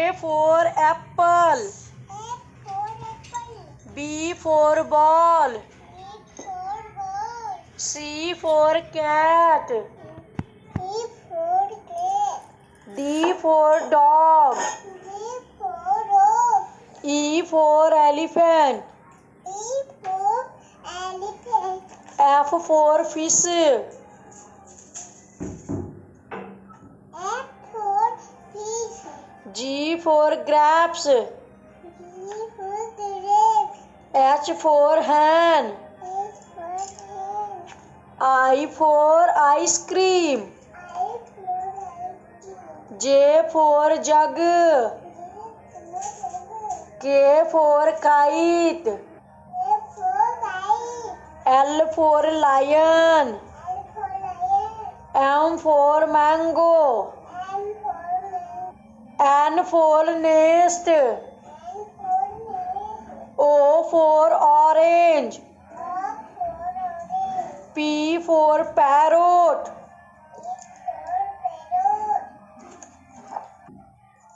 A for apple. B for ball. C for cat. D for dog. E for elephant. F for fish. G for grapes. H for hen. I for ice cream. J for jug. K for kite. L for lion. M for mango. N for nest. O for orange. P for parrot.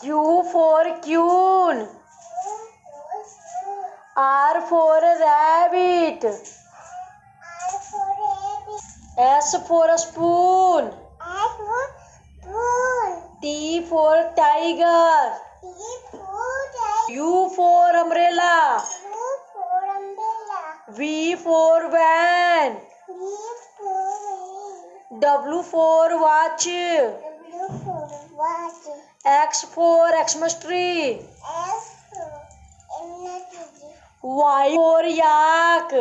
Q for queen. R for rabbit. S for spoon. T for tiger. U for umbrella. V for van. W for watch. X for Xmas tree. Y for yak.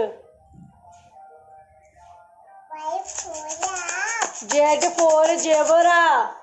Z for zebra.